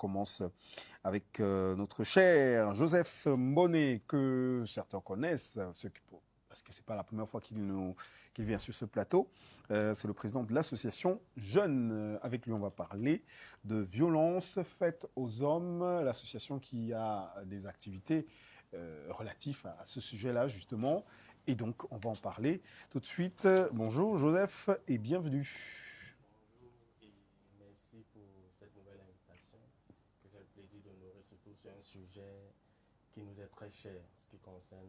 commence avec notre cher Joseph Mboné, que certains connaissent, parce que ce n'est pas la première fois qu'il vient sur ce plateau. C'est le président de l'association Jeunes. Avec lui, on va parler de violences faites aux hommes, l'association qui a des activités relatives à ce sujet-là, justement. Et donc, on va en parler tout de suite. Bonjour Joseph et bienvenue. Bonjour et merci pour cette nouvelle invitation que j'ai le plaisir d'honorer, surtout sur un sujet qui nous est très cher, ce qui concerne,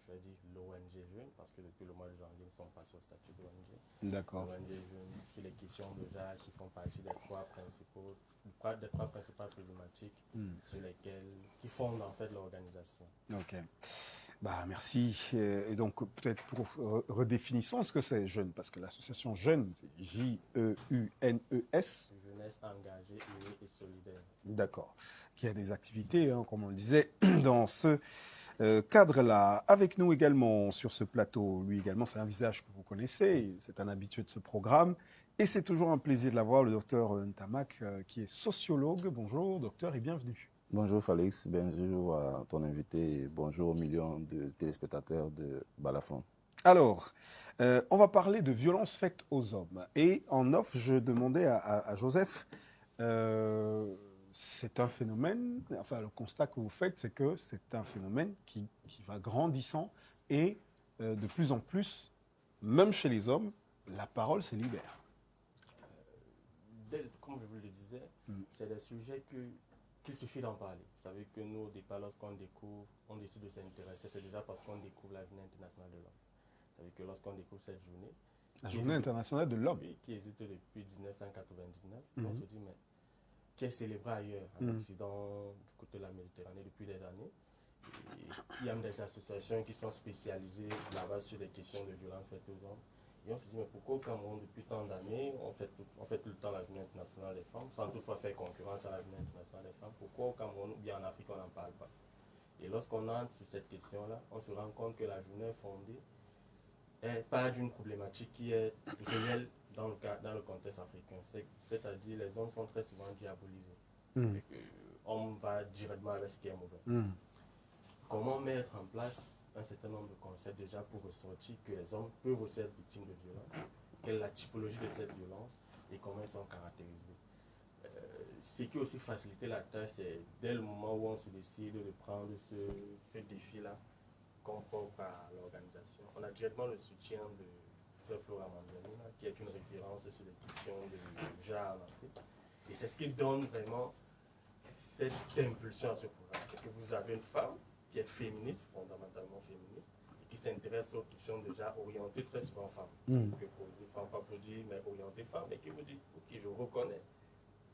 je vais dire, l'ONG Jeunes, parce que depuis le mois de janvier, ils ne sont pas sur le statut d'ONG. D'accord. L'ONG Jeunes, sur les questions de genre qui font partie des trois principales problématiques sur lesquelles, qui fondent en fait l'organisation. Ok. Bah, merci. Et donc, peut-être pour redéfinissons ce que c'est Jeunes, parce que l'association Jeunes, c'est J-E-U-N-E-S. Jeunesse engagée, unie et solidaire. D'accord. Qui a des activités, comme on le disait, dans ce cadre-là. Avec nous également sur ce plateau, lui également, c'est un visage que vous connaissez, c'est un habitué de ce programme. Et c'est toujours un plaisir de l'avoir, le docteur Ntamak, qui est sociologue. Bonjour, docteur, et bienvenue. Bonjour Félix, bonjour à ton invité et bonjour aux millions de téléspectateurs de Balafon. Alors, on va parler de violences faites aux hommes. Et en off, je demandais à Joseph, c'est un phénomène, enfin le constat que vous faites, c'est que c'est un phénomène qui va grandissant et de plus en plus, même chez les hommes, la parole se libère. Comme je vous le disais, c'est des sujets qu'il suffit d'en parler. Vous savez que nous, au départ, lorsqu'on découvre, on décide de s'intéresser, c'est déjà parce qu'on découvre la journée internationale de l'homme. Vous savez que lorsqu'on découvre cette journée, la journée internationale de l'homme, qui existe depuis 1999, on se dit, mais qui est célébrée ailleurs, en Occident, du côté de la Méditerranée, depuis des années. Et il y a des associations qui sont spécialisées là-bas sur des questions de violence faites aux hommes. Et on se dit, mais pourquoi au Cameroun, depuis tant d'années, on fait tout le temps la journée internationale des femmes, sans toutefois faire concurrence à la journée internationale des femmes, pourquoi au Cameroun ou bien en Afrique, on n'en parle pas? Et lorsqu'on entre sur cette question-là, on se rend compte que la journée est fondée pas d'une problématique qui est réelle dans le contexte africain. C'est-à-dire, les hommes sont très souvent diabolisés. Et on va directement avec ce qui est mauvais. Comment mettre en place un certain nombre de concepts déjà pour ressortir que les hommes peuvent aussi être victimes de violence, quelle est la typologie de cette violence et comment ils sont caractérisés. Ce qui a aussi facilité la tâche, c'est dès le moment où on se décide de prendre ce défi-là comme propre à l'organisation. On a directement le soutien de Professeur Flora Mandela, qui est une référence sur les questions de genre en Afrique. Et c'est ce qui donne vraiment cette impulsion à ce programme. C'est que vous avez une femme qui est féministe, fondamentalement féministe, et qui s'intéresse aux questions déjà orientées très souvent femmes. Que pour dire femme, pas pour dire, mais orientées femmes, et qui vous dit, ok, je reconnais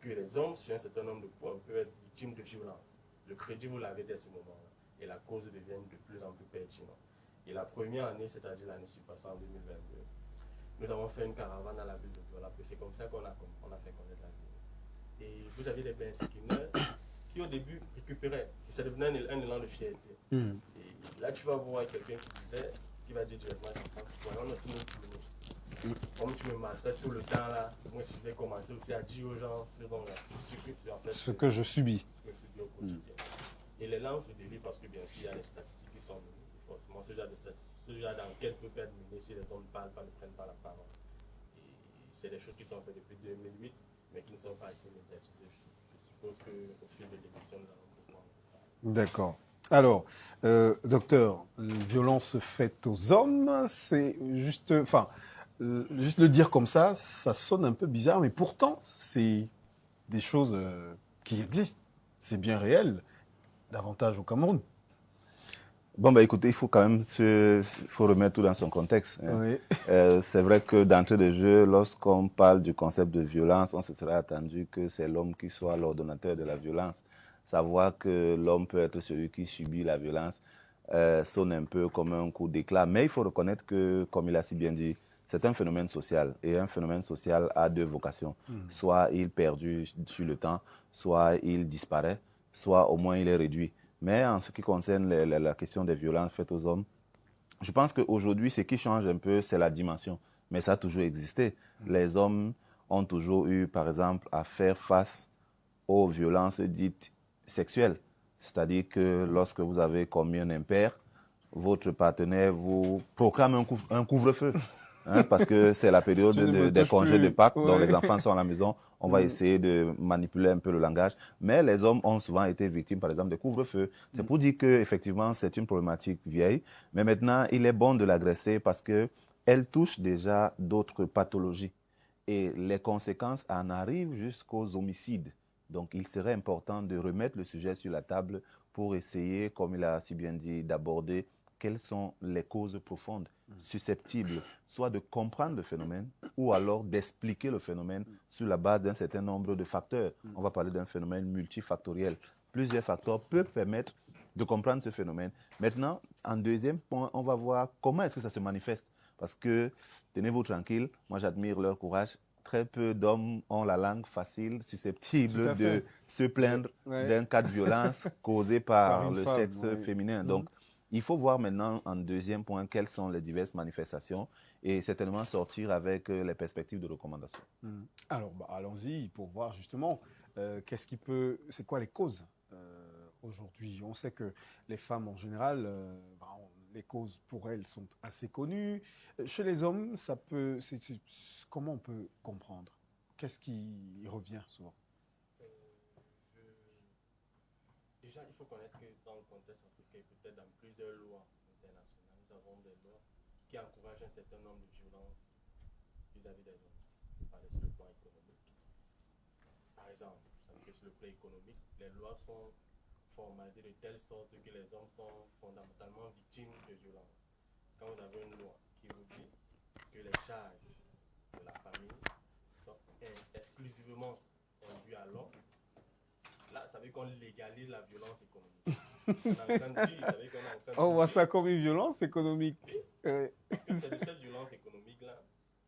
que les hommes, sur un certain nombre de points, peuvent être victimes de violence. Le crédit, vous l'avez dès ce moment-là. Et la cause devient de plus en plus pertinente. Et la première année, c'est-à-dire l'année surpassée en 2022, nous avons fait une caravane à la ville de Douala. C'est comme ça qu'on a fait connaître la ville. Et vous avez des Bensikineurs qui au début récupéraient. Et ça devenait un élan de fierté. Et là, tu vas voir quelqu'un qui va dire directement à sa femme, voyons aussi nous tourner. Comme tu me maltraites tout le temps là, moi je vais commencer aussi à dire aux gens ce que je subis. Ce que je subis au quotidien. Et les langues se délient parce que bien sûr, il y a les statistiques qui sont menées. Forcément, ce genre de statistiques, ce genre d'enquête peut être menée si les hommes ne parlent pas, ne prennent pas la parole. Et c'est des choses qui sont faites depuis 2008, mais qui ne sont pas assez médiatisées. Je suppose qu'au fil de l'émission, nous allons pouvoir. D'accord. Alors, docteur, violence faite aux hommes, c'est juste, juste le dire comme ça sonne un peu bizarre, mais pourtant, c'est des choses qui existent. C'est bien réel. Davantage au Cameroun. Bon, bah écoutez, il faut quand même faut remettre tout dans son contexte. Hein. Oui. C'est vrai que d'entrée de jeu, lorsqu'on parle du concept de violence, on se serait attendu que c'est l'homme qui soit l'ordonnateur de la violence. Savoir que l'homme peut être celui qui subit la violence sonne un peu comme un coup d'éclat. Mais il faut reconnaître que, comme il a si bien dit, c'est un phénomène social. Et un phénomène social a deux vocations. Soit il perdure sur le temps, soit il disparaît, soit au moins il est réduit. Mais en ce qui concerne la question des violences faites aux hommes, je pense qu'aujourd'hui, ce qui change un peu, c'est la dimension. Mais ça a toujours existé. Les hommes ont toujours eu, par exemple, à faire face aux violences dites sexuelles. C'est-à-dire que lorsque vous avez commis un impair, votre partenaire vous proclame un couvre-feu. Hein, parce que c'est la période des congés de Pâques, dont les enfants sont à la maison. On va essayer de manipuler un peu le langage. Mais les hommes ont souvent été victimes, par exemple, de couvre-feu. C'est pour dire qu'effectivement, c'est une problématique vieille. Mais maintenant, il est bon de l'agresser parce qu'elle touche déjà d'autres pathologies. Et les conséquences en arrivent jusqu'aux homicides. Donc, il serait important de remettre le sujet sur la table pour essayer, comme il a si bien dit, d'aborder quelles sont les causes profondes susceptibles soit de comprendre le phénomène ou alors d'expliquer le phénomène sur la base d'un certain nombre de facteurs. On va parler d'un phénomène multifactoriel. Plusieurs facteurs peuvent permettre de comprendre ce phénomène. Maintenant, en deuxième point, on va voir comment est-ce que ça se manifeste. Parce que, tenez-vous tranquille, moi j'admire leur courage. Très peu d'hommes ont la langue facile, susceptible de se plaindre d'un cas de violence causé par le sexe féminin. Donc, il faut voir maintenant, en deuxième point, quelles sont les diverses manifestations et certainement sortir avec les perspectives de recommandation. Alors, allons-y pour voir justement c'est quoi les causes aujourd'hui. On sait que les femmes en général, les causes pour elles sont assez connues. Chez les hommes, comment on peut comprendre? Qu'est-ce qui revient souvent? Déjà, il faut connaître que dans le contexte africain, peut-être dans plusieurs lois internationales, nous avons des lois qui encouragent un certain nombre de violences vis-à-vis des hommes. On parle sur le plan économique. Par exemple, sur le plan économique, les lois sont formalisées de telle sorte que les hommes sont fondamentalement victimes de violences. Quand vous avez une loi qui vous dit que les charges de la famille sont exclusivement induites à l'homme, là, ça veut dire qu'on légalise la violence économique. On voit ça comme une violence économique. Oui. C'est de cette violence économique-là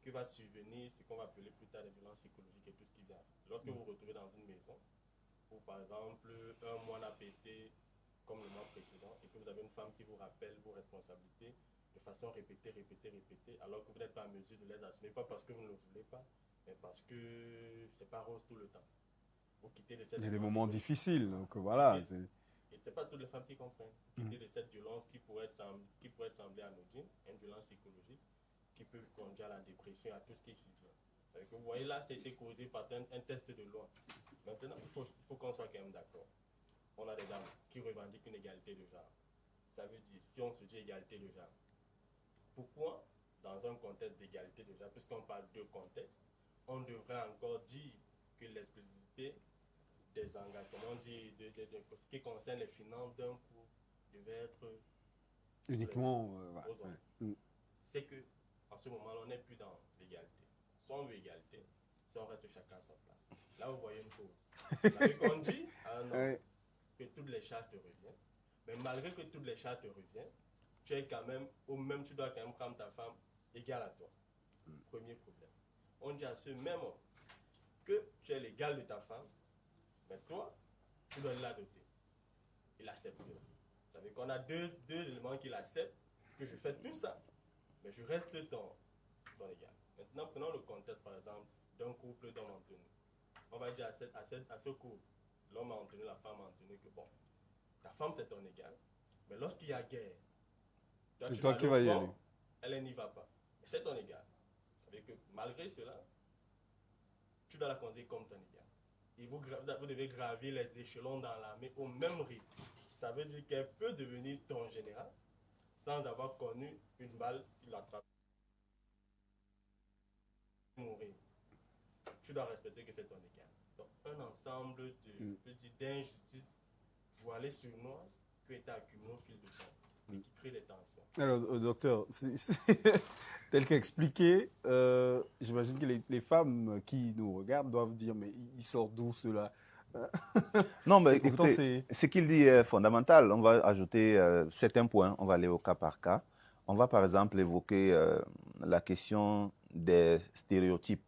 que va survenir ce qu'on va appeler plus tard les violences psychologiques et tout ce qui vient. Lorsque vous vous retrouvez dans une maison, où par exemple un mois n'a pété comme le mois précédent, et que vous avez une femme qui vous rappelle vos responsabilités de façon répétée, alors que vous n'êtes pas en mesure de les assumer, pas parce que vous ne le voulez pas, mais parce que c'est pas rose tout le temps. Il y a des moments difficiles, donc voilà. Et ce n'est pas toutes les femmes qui comprennent. Quitter de cette violence qui pourrait sembler anodine, une violence psychologique, qui peut conduire à la dépression, à tout ce qui vient. Vous voyez là, c'était causé par un test de loi. Maintenant, il faut qu'on soit quand même d'accord. On a des dames qui revendiquent une égalité de genre. Ça veut dire, si on se dit égalité de genre, pourquoi, dans un contexte d'égalité de genre, puisqu'on parle de contexte, on devrait encore dire que l'exclusivité des engagements, ce qui concerne les finances d'un couple, devait être uniquement aux hommes. C'est que, en ce moment-là, on n'est plus dans l'égalité. Soit on veut égalité, soit on reste chacun à sa place. Là, vous voyez une cause. Ça veut qu'on dit à un homme que toutes les charges te reviennent, mais malgré que toutes les charges te reviennent, tu es quand même, ou même tu dois quand même prendre ta femme égale à toi. Premier problème. On dit à ce même homme que tu es l'égal de ta femme, mais toi, tu dois l'adopter. Il accepte cela. Ça veut dire qu'on a deux éléments qu'il accepte, que je fais tout ça, mais je reste ton égal. Maintenant, prenons le contexte, par exemple, d'un couple d'hommes en tenue. On va dire à ce couple, l'homme en tenue, la femme en tenue, que bon, ta femme c'est ton égal, mais lorsqu'il y a guerre, c'est toi qui vas y aller. Elle n'y va pas. Mais c'est ton égal. Ça veut dire que malgré cela, tu dois la considérer comme ton égal. Et vous devez gravir les échelons dans l'armée au même rythme. Ça veut dire qu'elle peut devenir ton général sans avoir connu une balle qui l'attrape. Mourir. Tu dois respecter que c'est ton égal. Donc, un ensemble d'injustices voilées sur noises qui ont été accumulées au fil du temps et qui créent des tensions. Alors, docteur, tel qu'expliqué, j'imagine que les femmes qui nous regardent doivent dire, mais il sort d'où cela? Non, mais écoutez, ce qu'il dit est fondamental. On va ajouter certains points, on va aller au cas par cas. On va par exemple évoquer la question des stéréotypes.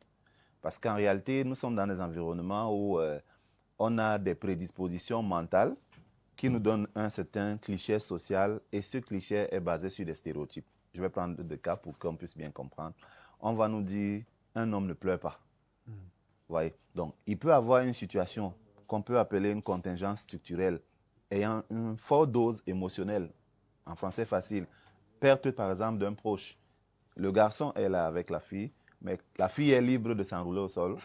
Parce qu'en réalité, nous sommes dans des environnements où on a des prédispositions mentales qui nous donnent un certain cliché social et ce cliché est basé sur des stéréotypes. Je vais prendre deux cas pour qu'on puisse bien comprendre. On va nous dire, un homme ne pleure pas. Vous voyez? Donc, il peut avoir une situation qu'on peut appeler une contingence structurelle, ayant une forte dose émotionnelle, en français facile, perte par exemple d'un proche. Le garçon est là avec la fille, mais la fille est libre de s'enrouler au sol.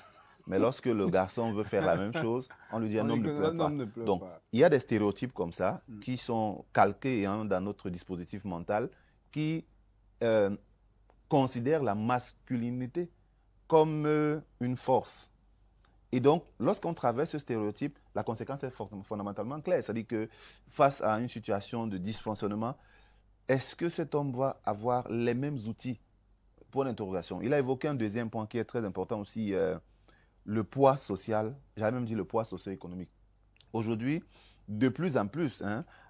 Mais lorsque le garçon veut faire la même chose, on lui dit un homme ne pleure pas. Donc, il y a des stéréotypes comme ça qui sont calqués dans notre dispositif mental qui considèrent la masculinité comme une force. Et donc, lorsqu'on traverse ce stéréotype, la conséquence est fondamentalement claire. C'est-à-dire que face à une situation de dysfonctionnement, est-ce que cet homme va avoir les mêmes outils? Point d'interrogation. Il a évoqué un deuxième point qui est très important aussi, le poids social, j'allais même dire le poids socio-économique. Aujourd'hui, de plus en plus,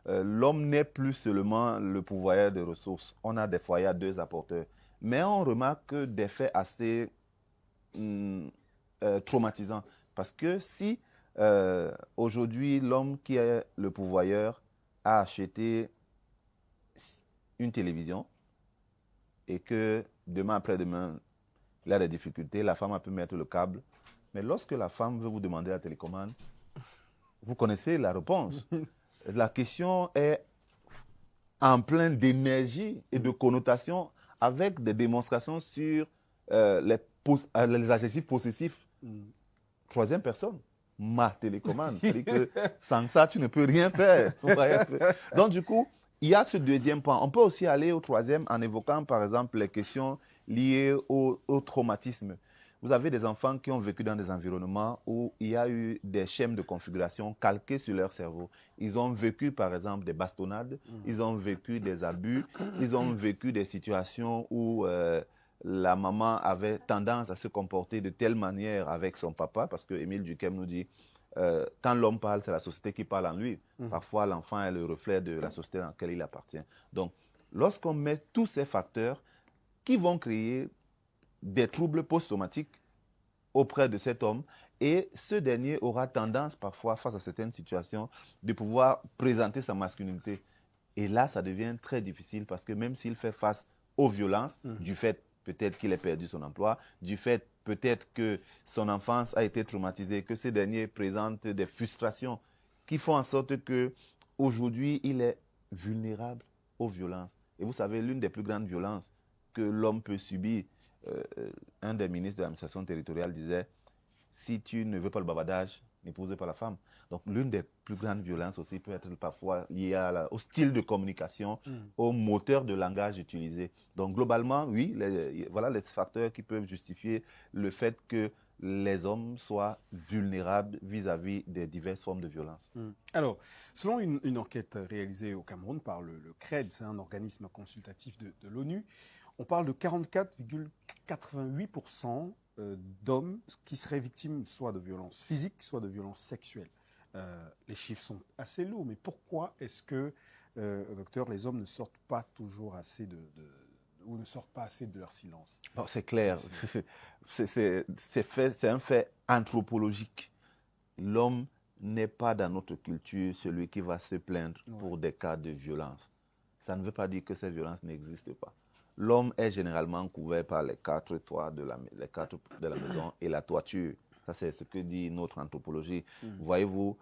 l'homme n'est plus seulement le pourvoyeur de ressources. On a des foyers à 2 apporteurs. Mais on remarque des faits assez traumatisants. Parce que si aujourd'hui l'homme qui est le pourvoyeur a acheté une télévision et que demain après-demain, il a des difficultés, la femme a pu mettre le câble. Mais lorsque la femme veut vous demander la télécommande, vous connaissez la réponse. La question est en plein d'énergie et de connotation avec des démonstrations sur les adjectifs possessifs. Troisième personne, ma télécommande. C'est-à-dire que sans ça, tu ne peux rien faire. Donc du coup, il y a ce deuxième point. On peut aussi aller au troisième en évoquant par exemple les questions liées au traumatisme. Vous avez des enfants qui ont vécu dans des environnements où il y a eu des schèmes de configuration calqués sur leur cerveau. Ils ont vécu, par exemple, des bastonnades, ils ont vécu des abus, ils ont vécu des situations où la maman avait tendance à se comporter de telle manière avec son papa, parce que Émile Durkheim nous dit, quand l'homme parle, c'est la société qui parle en lui. Parfois, l'enfant est le reflet de la société dans laquelle il appartient. Donc, lorsqu'on met tous ces facteurs qui vont créer des troubles post-traumatiques auprès de cet homme, et ce dernier aura tendance parfois, face à certaines situations, de pouvoir présenter sa masculinité. Et là, ça devient très difficile parce que même s'il fait face aux violences, du fait peut-être qu'il ait perdu son emploi, du fait peut-être que son enfance a été traumatisée, que ce dernier présente des frustrations qui font en sorte qu'aujourd'hui, il est vulnérable aux violences. Et vous savez, l'une des plus grandes violences que l'homme peut subir, un des ministres de l'administration territoriale disait, si tu ne veux pas le bavardage, n'épouse pas la femme. Donc l'une des plus grandes violences aussi peut être parfois liée au style de communication, au moteur de langage utilisé. Donc globalement, oui, voilà les facteurs qui peuvent justifier le fait que les hommes soient vulnérables vis-à-vis des diverses formes de violence. Alors, selon une enquête réalisée au Cameroun par le CRED, c'est un organisme consultatif de l'ONU, on parle de 44,88% d'hommes qui seraient victimes soit de violences physiques, soit de violences sexuelles. Les chiffres sont assez lourds, mais pourquoi est-ce que, docteur, les hommes ne sortent pas toujours assez ou ne sortent pas assez de leur silence? Bon, c'est clair, c'est un fait anthropologique. L'homme n'est pas dans notre culture celui qui va se plaindre pour des cas de violence. Ça ne veut pas dire que ces violences n'existent pas. L'homme est généralement couvert par les 4 toits de la maison et la toiture. Ça, c'est ce que dit notre anthropologie. Voyez-vous,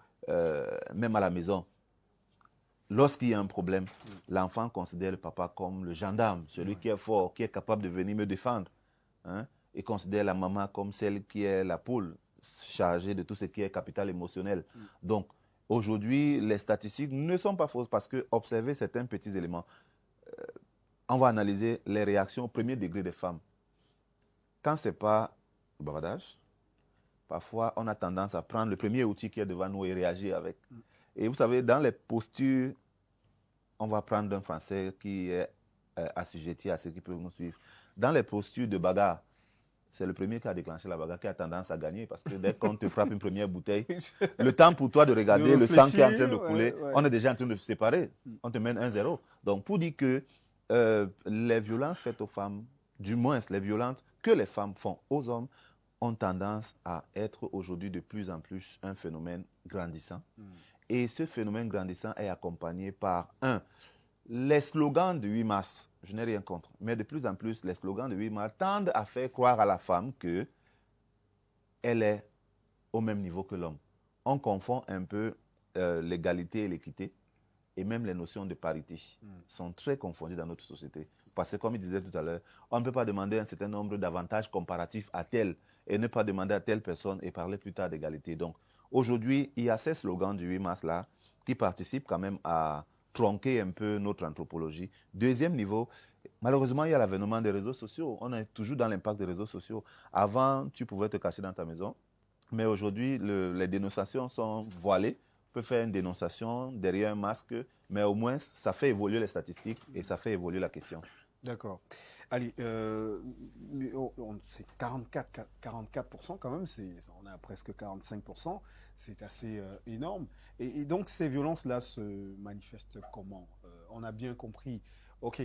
même à la maison, lorsqu'il y a un problème, l'enfant considère le papa comme le gendarme, celui qui est fort, qui est capable de venir me défendre. Et considère la maman comme celle qui est la poule, chargée de tout ce qui est capital émotionnel. Donc, aujourd'hui, les statistiques ne sont pas fausses parce que observez certains petits éléments. On va analyser les réactions au premier degré des femmes. Quand ce n'est pas le bavardage, parfois on a tendance à prendre le premier outil qui est devant nous et réagir avec. Et vous savez, dans les postures, on va prendre un Français qui est assujetti à ceux qui peuvent nous suivre. Dans les postures de bagarre, c'est le premier qui a déclenché la bagarre qui a tendance à gagner parce que dès qu'on te frappe une première bouteille, le temps pour toi de regarder le sang qui est en train de couler, on est déjà en train de se séparer. On te mène 1-0. Donc pour dire que les violences faites aux femmes, du moins les violences que les femmes font aux hommes, ont tendance à être aujourd'hui de plus en plus un phénomène grandissant. Et ce phénomène grandissant est accompagné par, les slogans du 8 mars, je n'ai rien contre, mais de plus en plus, les slogans du 8 mars tendent à faire croire à la femme qu'elle est au même niveau que l'homme. on confond un peu l'égalité et l'équité, et même les notions de parité sont très confondues dans notre société. Parce que, comme il disait tout à l'heure, on ne peut pas demander un certain nombre d'avantages comparatifs à tel et ne pas demander à telle personne et parler plus tard d'égalité. Donc, aujourd'hui, il y a ces slogans du 8 mars-là qui participent quand même à tronquer un peu notre anthropologie. Deuxième niveau, malheureusement, il y a l'avènement des réseaux sociaux. On est toujours dans l'impact des réseaux sociaux. Avant, tu pouvais te cacher dans ta maison, mais aujourd'hui, les dénonciations sont voilées. On peut faire une dénonciation derrière un masque, mais au moins, ça fait évoluer les statistiques et ça fait évoluer la question. D'accord. Allez, c'est 44% quand même, on est à presque 45%, c'est assez énorme. Et donc ces violences-là se manifestent comment? On a bien compris. Ok,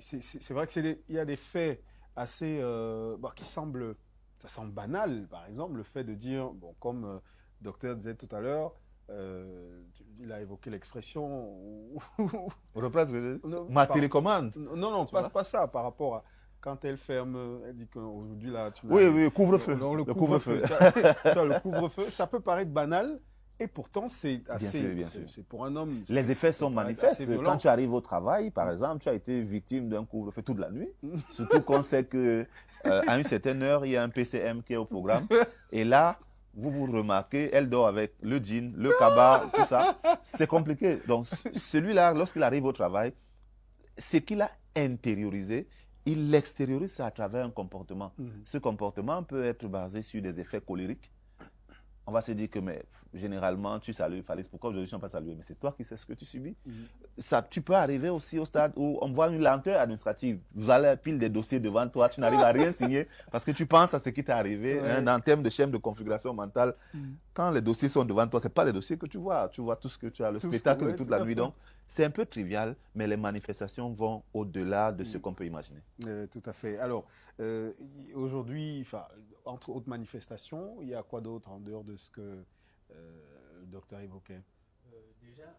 c'est vrai qu'il y a des faits assez qui semblent, ça semble banal. Par exemple, le fait de dire, bon, comme le docteur disait tout à l'heure, il a évoqué l'expression. Replace ma télécommande. Non, pas ça par rapport à quand elle ferme, elle dit qu'aujourd'hui là, tu Oui, couvre-feu. Le couvre-feu. Le couvre-feu, ça peut paraître banal et pourtant c'est assez. Bien sûr. C'est pour un homme. Les effets sont manifestes. Quand tu arrives au travail, par exemple, tu as été victime d'un couvre-feu toute la nuit. Surtout qu'on sait que à une certaine heure, il y a un PCM qui est au programme. Et là, vous remarquez, elle dort avec le jean, le cabas, tout ça. C'est compliqué. Donc, celui-là, lorsqu'il arrive au travail, ce qu'il a intériorisé, il l'extériorise à travers un comportement. Ce comportement peut être basé sur des effets colériques. On va se dire que, mais généralement, tu salues Falis. Pourquoi aujourd'hui je n'ai pas salué? Mais c'est toi qui sais ce que tu subis. Ça, tu peux arriver aussi au stade où on voit une lenteur administrative. Vous allez pile des dossiers devant toi, tu n'arrives à rien signer parce que tu penses à ce qui t'est arrivé en termes de schéma de configuration mentale. Quand les dossiers sont devant toi, ce n'est pas les dossiers que tu vois. Tu vois tout ce que tu as, le spectacle de toute la nuit. Donc, c'est un peu trivial, mais les manifestations vont au-delà de ce qu'on peut imaginer. Tout à fait. Alors, aujourd'hui, entre autres manifestations, il y a quoi d'autre en dehors de ce que le docteur évoquait? Déjà,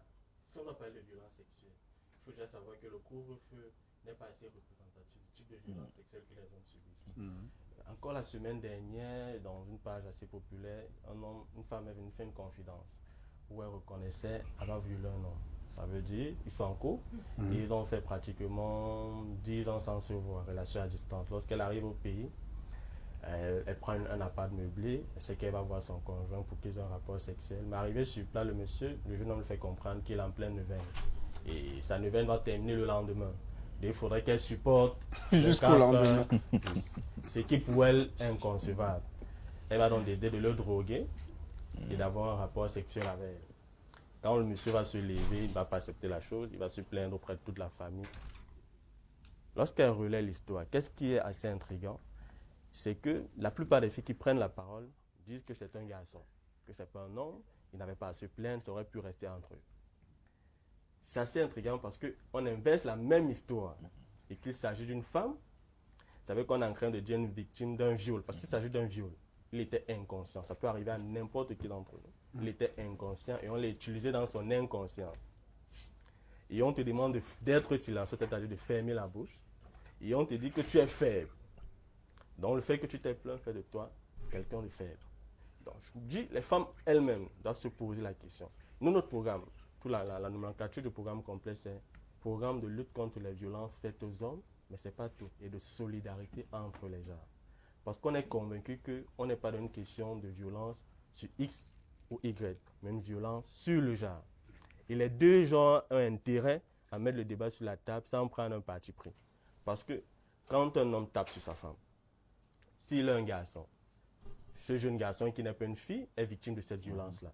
si on va parler de violence sexuelle, il faut déjà savoir que le couvre-feu n'est pas assez représentatif du type de violence sexuelle que les hommes subissent. Encore la semaine dernière, dans une page assez populaire, une femme est venue faire une confidence où elle reconnaissait avoir violé un homme. Ça veut dire qu'ils sont en couple et ils ont fait pratiquement 10 ans sans se voir, relation à distance. Lorsqu'elle arrive au pays, elle prend un appart meublé, elle sait qu'elle va voir son conjoint pour qu'ils aient un rapport sexuel. Mais arrivé sur place, le jeune homme lui fait comprendre qu'il est en pleine neuvaine. Et sa neuvaine va terminer le lendemain. Il faudrait qu'elle supporte jusqu'au lendemain. Ce qui pour elle est inconcevable. Elle va donc décider de le droguer et d'avoir un rapport sexuel avec elle. Quand le monsieur va se lever, il ne va pas accepter la chose, il va se plaindre auprès de toute la famille. Lorsqu'elle relaie l'histoire, qu'est-ce qui est assez intriguant? C'est que la plupart des filles qui prennent la parole disent que c'est un garçon, que ce n'est pas un homme, il n'avait pas à se plaindre, ça aurait pu rester entre eux. C'est assez intriguant parce qu'on inverse la même histoire et qu'il s'agit d'une femme. Vous savez qu'on est en train de dire une victime d'un viol, parce qu'il s'agit d'un viol. Il était inconscient, ça peut arriver à n'importe qui d'entre nous. Il était inconscient et on l'a utilisé dans son inconscience. Et on te demande d'être silencieux, c'est-à-dire de fermer la bouche. Et on te dit que tu es faible. Donc le fait que tu t'es plaint fait de toi quelqu'un de faible. Donc je vous dis, les femmes elles-mêmes doivent se poser la question. Nous, notre programme, la nomenclature du programme complet, c'est programme de lutte contre les violences faites aux hommes, mais ce n'est pas tout, et de solidarité entre les genres. Parce qu'on est convaincu qu'on n'est pas dans une question de violence sur X ou Y, mais une violence sur le genre. Et les deux genres ont intérêt à mettre le débat sur la table sans prendre un parti pris. Parce que quand un homme tape sur sa femme, s'il est un garçon, ce jeune garçon qui n'est pas une fille est victime de cette violence-là.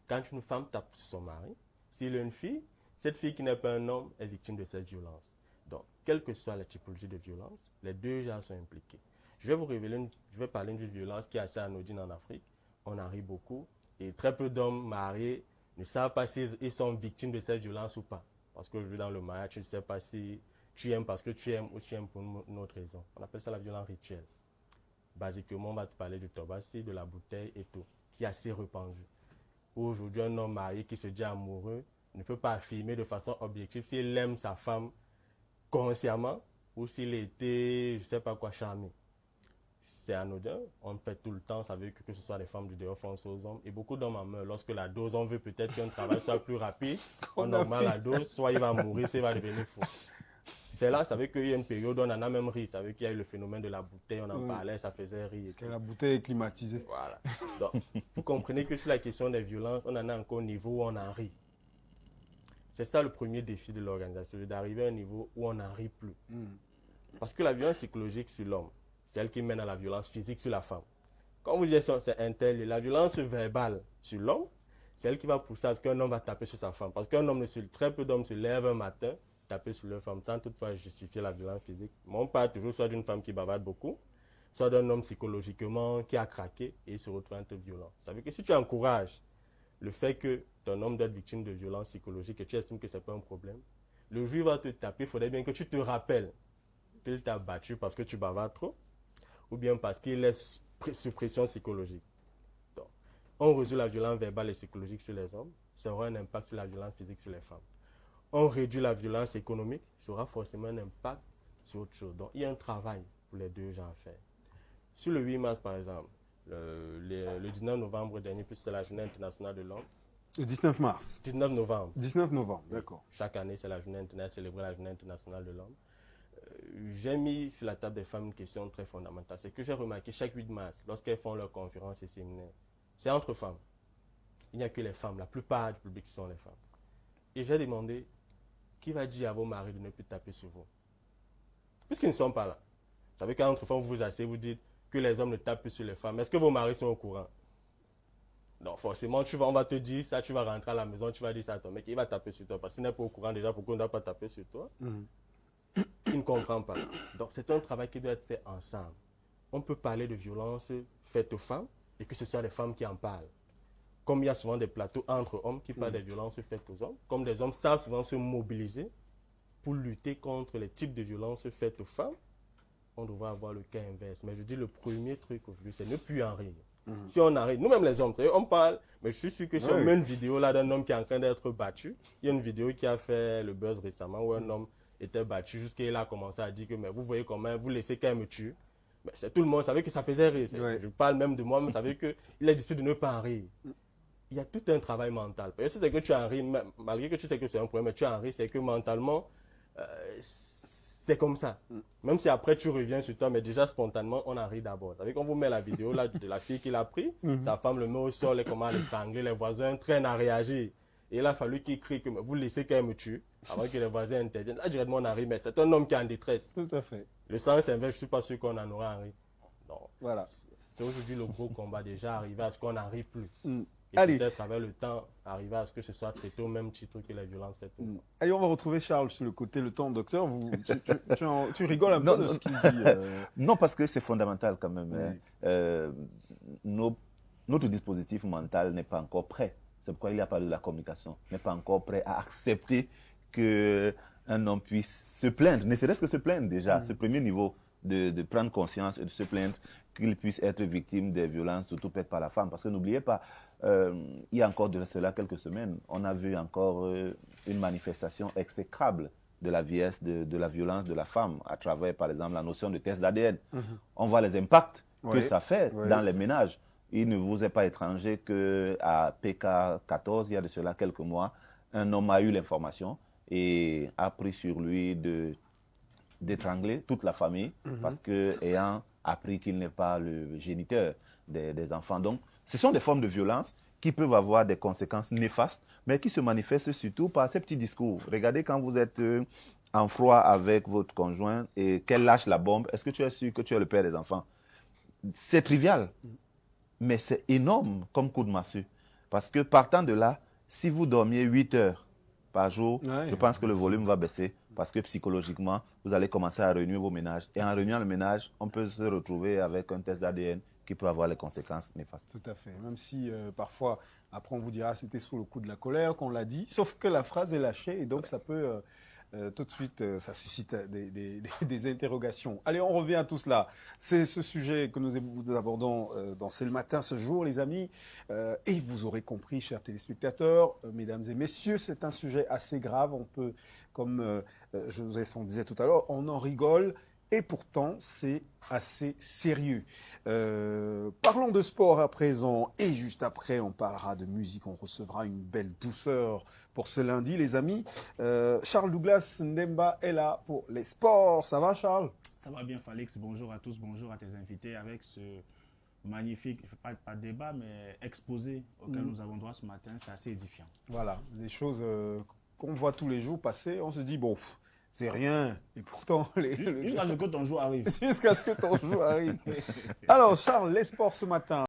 Quand une femme tape sur son mari, s'il est une fille, cette fille qui n'est pas un homme est victime de cette violence. Donc, quelle que soit la typologie de violence, les deux genres sont impliqués. Je vais parler d'une violence qui est assez anodine en Afrique. On en rit beaucoup et très peu d'hommes mariés ne savent pas s'ils sont victimes de cette violence ou pas. Parce qu'aujourd'hui, dans le mariage, tu ne sais pas si tu aimes parce que tu aimes ou tu aimes pour une autre raison. On appelle ça la violence rituelle. Basiquement, on va te parler du tobassi, de la bouteille et tout, qui est assez répandu. Aujourd'hui, un homme marié qui se dit amoureux ne peut pas affirmer de façon objective s'il aime sa femme consciemment ou s'il était, je ne sais pas quoi, charmé. c'est anodin, on le fait tout le temps, ça veut dire que ce soit les femmes du dehors font ça aux hommes. Et beaucoup d'hommes en meurent. Lorsque la dose, on veut peut-être qu'un travail soit plus rapide, on augmente la dose, soit il va mourir, soit il va devenir fou. C'est là, ça veut qu'il y a une période où on en a même ri, ça veut qu'il y a eu le phénomène de la bouteille, on en parlait, ça faisait rire. Et Que la bouteille est climatisée. voilà. Donc, vous comprenez que sur la question des violences, on en a encore au niveau où on en rit. C'est ça le premier défi de l'organisation, d'arriver à un niveau où on n'en rit plus. Parce que la violence psychologique sur l'homme, c'est elle qui mène à la violence physique sur la femme. Quand vous dites c'est un tel, la violence verbale sur l'homme, c'est elle qui va pousser à ce qu'un homme va taper sur sa femme. Parce qu'un homme, très peu d'hommes se lèvent un matin, taper sur leur femme, sans toutefois justifier la violence physique. Mais on parle toujours soit d'une femme qui bavarde beaucoup, soit d'un homme psychologiquement qui a craqué et se retrouve un peu violent. Ça veut dire que si tu encourages le fait que ton homme doit être victime de violence psychologique et tu estimes que ce n'est pas un problème, le jour où il va te taper, il faudrait bien que tu te rappelles qu'il t'a battu parce que tu bavardes trop ou bien parce qu'il est sous pression psychologique. Donc, on résout la violence verbale et psychologique sur les hommes, ça aura un impact sur la violence physique sur les femmes. On réduit la violence économique, ça aura forcément un impact sur autre chose. Donc, il y a un travail pour les deux gens à faire. Sur le 8 mars, par exemple, le 19 novembre dernier, puisque c'est la journée internationale de l'homme. Le 19 mars. 19 novembre. 19 novembre, d'accord. Chaque année, c'est la journée internationale, célébrer la journée internationale de l'homme. J'ai mis sur la table des femmes une question très fondamentale. C'est que j'ai remarqué chaque 8 mars, lorsqu'elles font leurs conférences et séminaires, c'est entre femmes. Il n'y a que les femmes. La plupart du public sont les femmes. Et j'ai demandé, qui va dire à vos maris de ne plus taper sur vous? Puisqu'ils ne sont pas là. Vous savez qu'entre femmes, vous vous asseyez, vous dites que les hommes ne tapent plus sur les femmes. Est-ce que vos maris sont au courant? Non, forcément, on va te dire ça, tu vas rentrer à la maison, tu vas dire ça à ton mec, il va taper sur toi. Parce qu'il n'est pas au courant déjà, pourquoi on ne doit pas taper sur toi? Il ne comprend pas. Donc, c'est un travail qui doit être fait ensemble. On peut parler de violence faite aux femmes et que ce soit les femmes qui en parlent. Comme il y a souvent des plateaux entre hommes qui parlent des violences faites aux hommes, comme les hommes savent souvent se mobiliser pour lutter contre les types de violences faites aux femmes, on devrait avoir le cas inverse. Mais je dis le premier truc aujourd'hui, c'est ne plus en rire. Si on arrive, nous-mêmes les hommes, on parle, mais je suis sûr que si on met une vidéo là d'un homme qui est en train d'être battu, il y a une vidéo qui a fait le buzz récemment où un homme était battu jusqu'à il a commencé à dire que mais vous voyez comment vous laissez qu'elle me tue. Mais c'est tout le monde, vous savez que ça faisait rire. Je parle même de moi, mais vous savez qu'il a décidé de ne pas en rire. Il y a tout un travail mental. Parce que c'est que tu en ris, malgré que tu sais que c'est un problème, mais tu en ris, c'est que mentalement, c'est comme ça. Même si après tu reviens sur toi, mais déjà spontanément, on en rit d'abord. Vous savez, quand vous met la vidéo là, de la fille qui l'a pris, sa femme le met au sol et comment l'étrangler, les voisins traînent à réagir. Et il a fallu qu'il crie que vous laissez qu'elle me tue, avant que les voisins interviennent. Là, directement, on en rit, mais c'est un homme qui est en détresse. Tout à fait. Le sens inverse, je ne suis pas sûr qu'on en aura en ri. Donc, voilà. C'est aujourd'hui le gros combat, déjà arriver à ce qu'on n'en rit plus. Et Allez. peut-être avec le temps, arriver à ce que ce soit traité au même titre que les violences faites aux femmes. Allez, on va retrouver Charles sur le côté, le temps, docteur. Tu rigoles un peu de ce qu'il dit. Non, parce que c'est fondamental quand même. Notre dispositif mental n'est pas encore prêt. C'est pourquoi il y a pas de la communication. N'est pas encore prêt à accepter qu'un homme puisse se plaindre, ne serait-ce que se plaindre déjà. C'est le premier niveau de prendre conscience et de se plaindre qu'il puisse être victime des violences, surtout faites par la femme. Parce que n'oubliez pas, il y a encore de cela quelques semaines, on a vu encore une manifestation exécrable de la vieillesse, de la violence de la femme, à travers, par exemple, la notion de test d'ADN. On voit les impacts que ça fait dans les ménages. Il ne vous est pas étranger qu'à PK14, il y a de cela quelques mois, un homme a eu l'information et a pris sur lui d'étrangler toute la famille parce qu'ayant appris qu'il n'est pas le géniteur des enfants. Donc, ce sont des formes de violence qui peuvent avoir des conséquences néfastes, mais qui se manifestent surtout par ces petits discours. Regardez quand vous êtes en froid avec votre conjoint et qu'elle lâche la bombe, est-ce que tu es sûr que tu es le père des enfants? C'est trivial, mais c'est énorme comme coup de massue. Parce que partant de là, si vous dormiez 8 heures par jour, je pense que le volume va baisser parce que psychologiquement, vous allez commencer à réunir vos ménages. Et en réunissant le ménage, on peut se retrouver avec un test d'ADN qui peut avoir les conséquences néfastes. Tout à fait. Même si parfois, après on vous dira c'était sous le coup de la colère qu'on l'a dit, sauf que la phrase est lâchée et donc ça peut tout de suite, ça suscite des interrogations. Allez, on revient à tout cela. C'est ce sujet que nous abordons dans C'est le matin ce jour, les amis. Et vous aurez compris, chers téléspectateurs, mesdames et messieurs, c'est un sujet assez grave. On peut, comme Joseph on disait tout à l'heure, on en rigole. Et pourtant, c'est assez sérieux. Parlons de sport à présent. Et juste après, on parlera de musique. On recevra une belle douceur pour ce lundi, les amis. Charles Douglas Ndemba est là pour les sports. Ça va, Charles? Ça va bien, Félix. Bonjour à tous, bonjour à tes invités avec ce magnifique, pas débat, mais exposé auquel nous avons droit ce matin. C'est assez édifiant. Voilà, des choses qu'on voit tous les jours passer. On se dit, bon, c'est rien. Et pourtant, Jusqu'à ce que ton jour arrive. Jusqu'à ce que ton jour arrive. Alors, Charles, les sports ce matin.